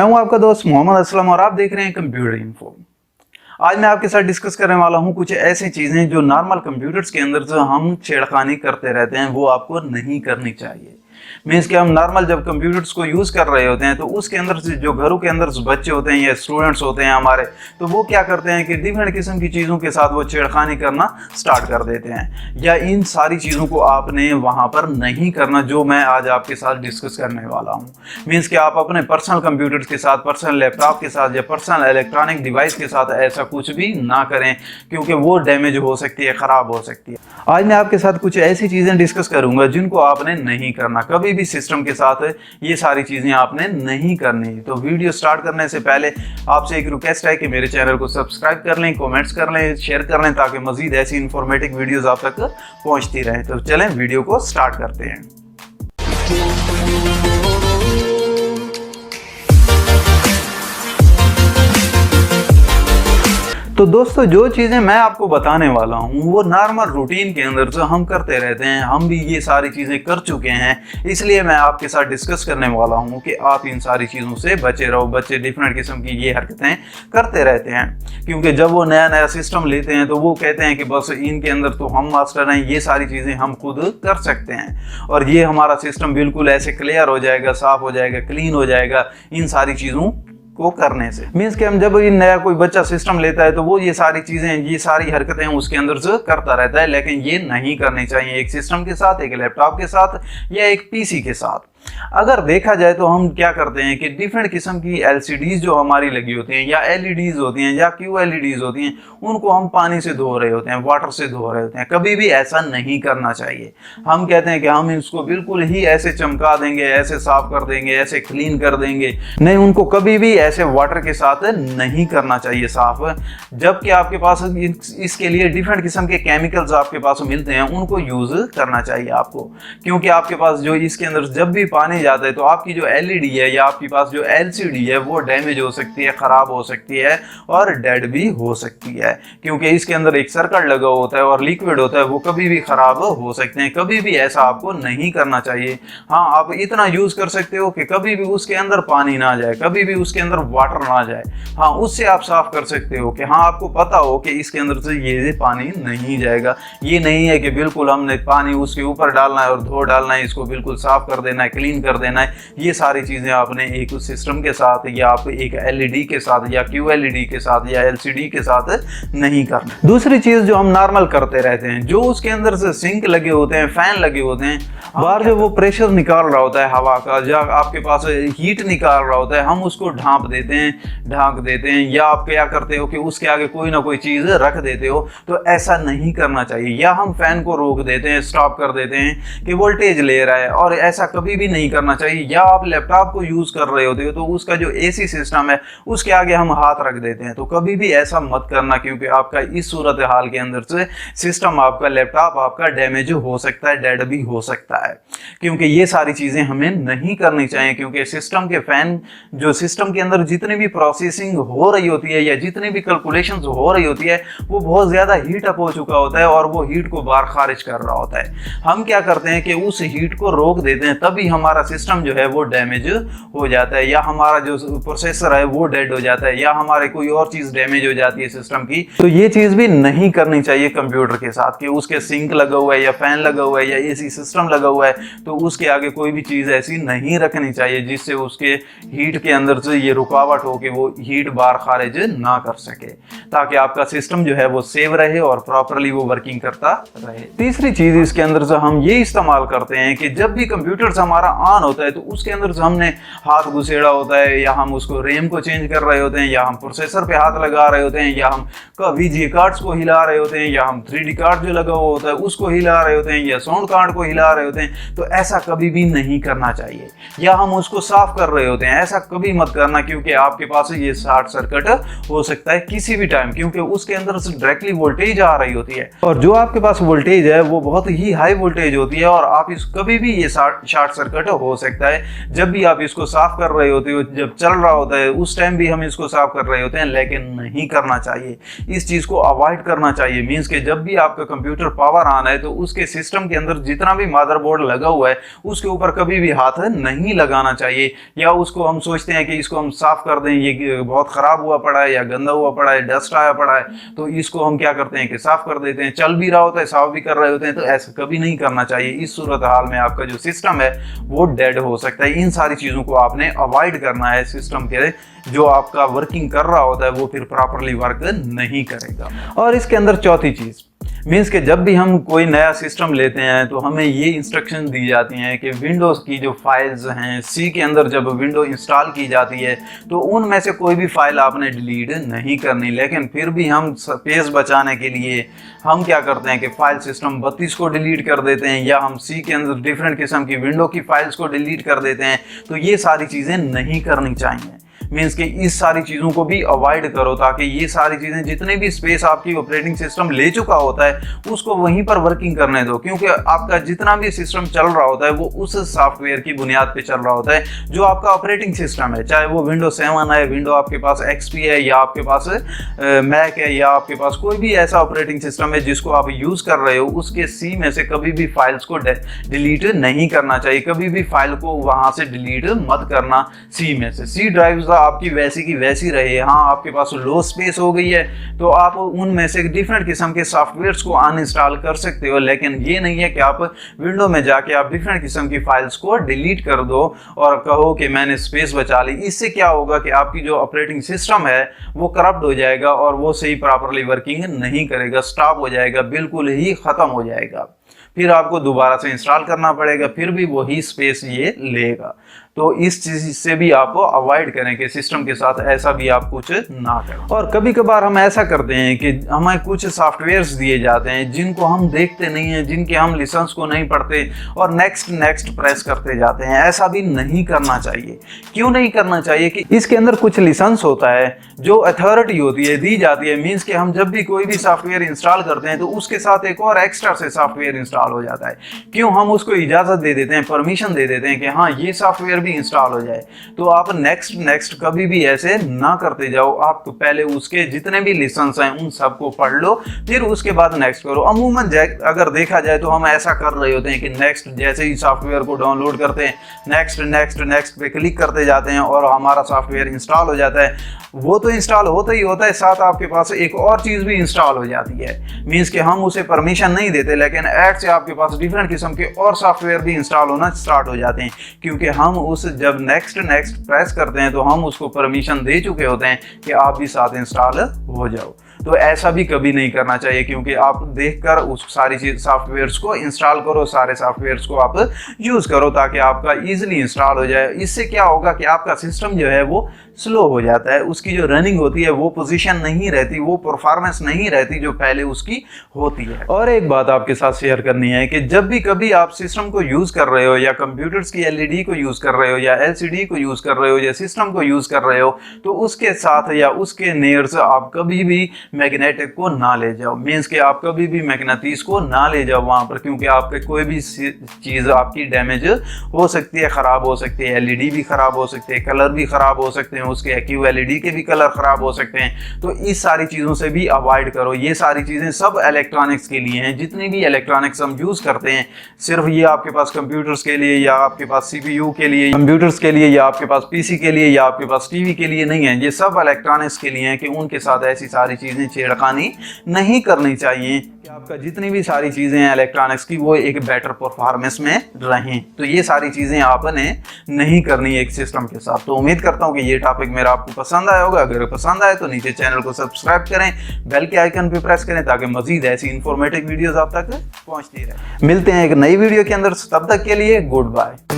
मैं हूं आपका दोस्त मोहम्मद असलम और आप देख रहे हैं कंप्यूटर इन्फो। आज मैं आपके साथ डिस्कस करने वाला हूं कुछ ऐसी चीजें जो नॉर्मल कंप्यूटर्स के अंदर जो हम छेड़खानी करते रहते हैं वो आपको नहीं करनी चाहिए। मीन्स कि हम नॉर्मल जब कंप्यूटर्स को यूज़ कर रहे होते हैं तो उसके अंदर से जो घरों के अंदर बच्चे होते हैं या स्टूडेंट्स होते हैं हमारे, तो वो क्या करते हैं कि डिफरेंट किस्म की चीज़ों के साथ वो छेड़खानी करना स्टार्ट कर देते हैं। या इन सारी चीज़ों को आपने वहाँ पर नहीं करना जो मैं आज आपके साथ डिस्कस करने वाला हूँ। मीन्स कि आप अपने पर्सनल कंप्यूटर्स के साथ, पर्सनल लैपटॉप के साथ या पर्सनल इलेक्ट्रॉनिक डिवाइस के साथ ऐसा कुछ भी ना करें, क्योंकि वो डैमेज हो सकती है, ख़राब हो सकती है। आज मैं आपके साथ कुछ ऐसी चीज़ें डिस्कस करूँगा जिनको आपने नहीं करना, कभी भी सिस्टम के साथ ये सारी चीजें आपने नहीं करनी। तो वीडियो स्टार्ट करने से पहले आपसे एक रिक्वेस्ट है कि मेरे चैनल को सब्सक्राइब कर लें, कमेंट्स कर लें, शेयर कर लें, ताकि मजीद ऐसी इंफॉर्मेटिव वीडियोस आप तक पहुंचती रहे। तो चलें वीडियो को स्टार्ट करते हैं। तो दोस्तों, जो चीज़ें मैं आपको बताने वाला हूँ वो नॉर्मल रूटीन के अंदर जो हम करते रहते हैं, हम भी ये सारी चीज़ें कर चुके हैं, इसलिए मैं आपके साथ डिस्कस करने वाला हूँ कि आप इन सारी चीज़ों से बचे रहो। बच्चे डिफरेंट किस्म की ये हरकतें करते रहते हैं, क्योंकि जब वो नया नया सिस्टम लेते हैं तो वो कहते हैं कि बस इनके अंदर तो हम मास्टर हैं, ये सारी चीज़ें हम खुद कर सकते हैं और ये हमारा सिस्टम बिल्कुल ऐसे क्लियर हो जाएगा, साफ़ हो जाएगा, क्लीन हो जाएगा इन सारी चीज़ों को करने से। मीन्स कि हम जब ये नया कोई बच्चा सिस्टम लेता है तो वो ये सारी चीज़ें, ये सारी हरकतें उसके अंदर से करता रहता है, लेकिन ये नहीं करनी चाहिए एक सिस्टम के साथ, एक लैपटॉप के साथ या एक पीसी के साथ। अगर देखा जाए तो हम क्या करते हैं कि डिफरेंट किस्म की एलसीडीज जो हमारी लगी होती हैं या एलईडीज होती हैं या क्यूएलईडीज होती हैं, उनको हम पानी से धो रहे होते हैं, वाटर से धो रहे होते हैं। कभी भी ऐसा नहीं करना चाहिए। हम कहते हैं कि हम इसको बिल्कुल ही ऐसे चमका देंगे, ऐसे साफ कर देंगे, ऐसे क्लीन कर देंगे। नहीं, उनको कभी भी ऐसे वाटर के साथ नहीं करना चाहिए साफ। जबकि आपके पास इसके लिए डिफरेंट किस्म के केमिकल्स आपके पास मिलते हैं, उनको यूज करना चाहिए आपको, क्योंकि आपके पास जो इसके अंदर जब भी पानी जाता है तो आपकी जो एलईडी है या आपके पास जो एलसीडी है वो डैमेज हो सकती है, खराब हो सकती है और डेड भी हो सकती है, क्योंकि इसके अंदर एक सर्किट लगा होता है और लिक्विड होता है, वो कभी भी खराब हो सकते हैं। कभी भी ऐसा आपको नहीं करना चाहिए। हाँ, आप इतना यूज कर सकते हो कि कभी भी उसके अंदर पानी ना जाए, कभी भी उसके अंदर वाटर ना जाए। हाँ, उससे आप साफ कर सकते हो कि हाँ, आपको पता हो कि इसके अंदर से ये पानी नहीं जाएगा। ये नहीं है कि बिल्कुल हमने पानी उसके ऊपर डालना है और धो डालना है, इसको बिल्कुल साफ कर देना है, क्लीन कर देना है। ये सारी चीजें आपने एक सिस्टम के साथ या आप एक एलईडी के साथ या क्यूएलईडी के साथ या एलसीडी के साथ नहीं करना। दूसरी चीज जो हम नॉर्मल करते रहते हैं, जो उसके अंदर से सिंक लगे होते हैं, फैन लगे होते हैं, बाहर जो वो प्रेशर निकाल रहा होता है हवा का, या आपके पास हीट निकाल रहा होता है, हम उसको ढांक देते हैं या आप क्या करते हो कि उसके आगे कोई ना कोई चीज रख देते हो। तो ऐसा नहीं करना चाहिए। या हम फैन को रोक देते हैं, स्टॉप कर देते हैं कि वोल्टेज ले रहा है, और ऐसा कभी भी नहीं करना चाहिए। या आप लैपटॉप को यूज कर रहे होते हो तो उसका जो एसी सिस्टम है उसके आगे हम हाथ रख देते हैं, तो कभी भी ऐसा मत करना, क्योंकि आपका इस सूरत हाल के अंदर से सिस्टम आपका, लैपटॉप आपका डैमेज हो सकता है, डेड भी हो सकता है। क्योंकि ये सारी चीजें हमें नहीं करनी चाहिए, क्योंकि सिस्टम के फैन जो सिस्टम के अंदर जितनी भी प्रोसेसिंग हो रही होती है या जितनी भी कैलकुलेशंस हो रही होती है वो बहुत ज्यादा हीट अप हो चुका होता है और वो हीट को बाहर खारिज कर रहा होता है। हम क्या करते हैं कि उस हीट को रोक देते हैं, तभी हमारा सिस्टम जो है वो डैमेज हो जाता है, या हमारा जो प्रोसेसर है वो डेड हो जाता है, या हमारे कोई और चीज डैमेज हो जाती है सिस्टम की। तो ये चीज भी नहीं करनी चाहिए कंप्यूटर के साथ कि उसके सिंक लगा हुआ है या फैन लगा हुआ है या एसी सिस्टम लगा हुआ है तो उसके आगे कोई भी चीज ऐसी नहीं रखनी चाहिए जिससे उसके हीट के अंदर से ये रुकावट हो कि वो हीट बाहर खारिज ना कर सके, ताकि आपका सिस्टम जो है वो सेव रहे और प्रॉपरली वो वर्किंग करता रहे। तीसरी चीज इसके अंदर से हम ये इस्तेमाल करते हैं कि जब भी कंप्यूटर हमारा ऑन होता है तो उसके अंदर से हमने हाथ घुसेड़ा होता है, या हम उसको रैम को चेंज कर रहे होते हैं, या हम प्रोसेसर पे हाथ लगा रहे होते हैं, या हम वीजीए कार्ड्स को हिला रहे होते हैं, या हम 3D कार्ड जो लगा हुआ होता है उसको हिला रहे होते हैं, या साउंड कार्ड को हिला रहे होते हैं। तो ऐसा कभी भी नहीं करना चाहिए। या हम उसको साफ कर रहे होते हैं, ऐसा कभी मत करना, क्योंकि आपके पास ये शॉर्ट सर्किट हो सकता है किसी भी टाइम, क्योंकि उसके अंदर से डायरेक्टली वोल्टेज आ रही होती है और जो आपके पास वोल्टेज है वो बहुत ही हाई वोल्टेज होती है और आप इस कभी भी ये शॉर्ट सर्किट हो सकता है। जब भी आप इसको साफ कर रहे होते हो, जब चल रहा होता है उस टाइम भी हम इसको साफ कर रहे होते हैं, लेकिन नहीं करना चाहिए। इस चीज को अवॉइड करना चाहिए। मींस के जब भी आपका कंप्यूटर पावर ऑन है तो उसके सिस्टम के अंदर जितना भी मदरबोर्ड लगा हुआ है उसके ऊपर कभी भी हाथ नहीं लगाना चाहिए, या उसको हम सोचते हैं कि इसको हम साफ कर दें, ये बहुत खराब हुआ पड़ा है या गंदा हुआ पड़ा है, डस्ट आया पड़ा है, तो इसको हम क्या करते हैं कि साफ कर देते हैं। चल भी रहा होता है, साफ भी कर रहे होते हैं, तो ऐसा कभी नहीं करना चाहिए। इस सूरत हाल में आपका जो सिस्टम है वो डेड हो सकता है। इन सारी चीज़ों को आपने अवॉइड करना है। सिस्टम के जो आपका वर्किंग कर रहा होता है वो फिर प्रॉपरली वर्क नहीं करेगा। और इसके अंदर चौथी चीज़ मीन्स कि जब भी हम कोई नया सिस्टम लेते हैं तो हमें ये इंस्ट्रक्शन दी जाती हैं कि विंडोज़ की जो फाइल्स हैं सी के अंदर जब विंडो इंस्टॉल की जाती है तो उनमें से कोई भी फाइल आपने डिलीट नहीं करनी। लेकिन फिर भी हम स्पेस बचाने के लिए हम क्या करते हैं कि फाइल सिस्टम 32 को डिलीट कर देते हैं, या हम सी के अंदर डिफरेंट किस्म की विंडो की फाइल्स को डिलीट कर देते हैं। तो ये सारी चीज़ें नहीं करनी चाहिए। मीन्स कि इस सारी चीज़ों को भी अवॉइड करो ताकि ये सारी चीज़ें जितने भी स्पेस आपकी ऑपरेटिंग सिस्टम ले चुका होता है उसको वहीं पर वर्किंग करने दो, क्योंकि आपका जितना भी सिस्टम चल रहा होता है वो उस सॉफ्टवेयर की बुनियाद पे चल रहा होता है जो आपका ऑपरेटिंग सिस्टम है। चाहे वो विंडो 7 है, विंडो आपके पास XP है, या आपके पास मैक है, या आपके पास कोई भी ऐसा ऑपरेटिंग सिस्टम है जिसको आप यूज़ कर रहे हो, उसके सी में से कभी भी फाइल्स को डिलीट नहीं करना चाहिए। कभी भी फाइल को वहाँ से डिलीट मत करना सी में से। सी ड्राइव आपकी वैसी की वैसी रहे। हाँ, आपके पास लो स्पेस हो गई है तो आप उनमें से डिफरेंट किस्म के सॉफ्टवेयर्स को अनइंस्टॉल कर सकते हो, लेकिन ये नहीं है कि आप विंडो में जाके आप डिफरेंट किस्म की फाइल्स को डिलीट कर दो और कहो कि मैंने स्पेस बचा ली। इससे क्या होगा कि आपकी जो ऑपरेटिंग सिस्टम है वो करप्ट हो जाएगा और वो सही प्रॉपरली वर्किंग नहीं करेगा, स्टॉप हो जाएगा, बिल्कुल ही ख़त्म हो जाएगा। फिर आपको दोबारा से इंस्टॉल करना पड़ेगा, फिर भी वही स्पेस ये लेगा। तो इस चीज़ से भी आपको अवॉइड करें कि सिस्टम के साथ ऐसा भी आप कुछ ना करें। और कभी कभार हम ऐसा करते हैं कि हमें कुछ सॉफ्टवेयर्स दिए जाते हैं जिनको हम देखते नहीं हैं, जिनके हम लाइसेंस को नहीं पढ़ते और नेक्स्ट प्रेस करते जाते हैं। ऐसा भी नहीं करना चाहिए। क्यों नहीं करना चाहिए कि इसके अंदर कुछ लाइसेंस होता है जो अथॉरिटी होती है, दी जाती है। मीन्स कि हम जब भी कोई भी सॉफ्टवेयर इंस्टॉल करते हैं तो उसके साथ एक और एक्स्ट्रा से सॉफ्टवेयर इंस्टॉल हो जाता है। क्यों हम उसको इजाज़त दे देते हैं, परमिशन दे देते हैं कि हाँ ये सॉफ्टवेयर भी इंस्टॉल हो जाए। तो आप नेक्स्ट कभी भी ऐसे ना करते जाओ। आप तो पहले उसके जितने भी लाइसेंस हैं उन सबको पढ़ लो, फिर उसके बाद नेक्स्ट करो। अमूमन अगर देखा जाए तो हम ऐसा कर रहे होते हैं कि नेक्स्ट जैसे ही सॉफ्टवेयर को डाउनलोड करते हैं नेक्स्ट पे क्लिक करते जाते हैं और हमारा सॉफ्टवेयर इंस्टॉल हो जाता है। वो तो इंस्टॉल होता ही होता है, साथ आपके पास एक और चीज़ भी इंस्टॉल हो जाती है। मीन्स कि हम उसे परमिशन नहीं देते लेकिन ऐड से आपके पास डिफरेंट किस्म के और सॉफ्टवेयर भी इंस्टॉल होना स्टार्ट हो जाते हैं, क्योंकि हम उस जब नेक्स्ट प्रेस करते हैं तो हम उसको परमिशन दे चुके होते हैं कि आप भी साथ इंस्टॉल हो जाओ। तो ऐसा भी कभी नहीं करना चाहिए, क्योंकि आप देखकर उस सारी चीज सॉफ्टवेयर्स को इंस्टॉल करो, सारे सॉफ्टवेयर्स को आप यूज़ करो ताकि आपका इजीली इंस्टॉल हो जाए। इससे क्या होगा कि आपका सिस्टम जो है वो स्लो हो जाता है, उसकी जो रनिंग होती है वो पोजीशन नहीं रहती, वो परफॉर्मेंस नहीं रहती जो पहले उसकी होती है। और एक बात आपके साथ शेयर करनी है कि जब भी कभी आप सिस्टम को यूज़ कर रहे हो या कंप्यूटर्स की LED को यूज़ कर रहे हो या LCD को यूज़ कर रहे हो या सिस्टम को यूज़ कर रहे हो, तो उसके साथ या उसके नियर से आप कभी भी मैग्नेटिक को ना ले जाओ। मीन्स कि आप कभी भी मैग्नेटिस को ना ले जाओ वहाँ पर, क्योंकि आपके कोई भी चीज़ आपकी डैमेज हो सकती है, ख़राब हो सकती है। LED भी ख़राब हो सकती है, कलर भी ख़राब हो सकते हैं, उसके QLED के भी कलर ख़राब हो सकते हैं। तो इस सारी चीज़ों से भी अवॉइड करो। ये सारी चीज़ें सब इलेक्ट्रॉनिक्स के लिए हैं। जितनी भी इलेक्ट्रॉनिक्स हम यूज़ करते हैं, सिर्फ ये आपके पास कंप्यूटर्स के लिए या आपके पास CPU के लिए, कंप्यूटर्स के लिए या आपके पास PC के लिए या आपके पास TV के लिए नहीं है। ये सब इलेक्ट्रॉनिक्स के लिए हैं कि उनके साथ ऐसी सारी चीज़ें छेड़खानी नहीं करनी चाहिए कि आपका जितनी भी सारी चीज़ें हैं इलेक्ट्रॉनिक्स की वो एक बेटर परफॉर्मेंस में रहें। तो ये सारी चीज़ें आपने नहीं करनी एक सिस्टम के साथ। तो उम्मीद करता हूँ कि ये टॉपिक मेरा आपको पसंद आया होगा। अगर पसंद आए तो नीचे चैनल को सब्सक्राइब करें, बेल के आइकन पे प्रेस करें ताकि मजीद ऐसी इंफॉर्मेटिव वीडियोस आप तक पहुँचती रहे। मिलते हैं एक नई वीडियो के अंदर, तब तक के लिए गुड बाय।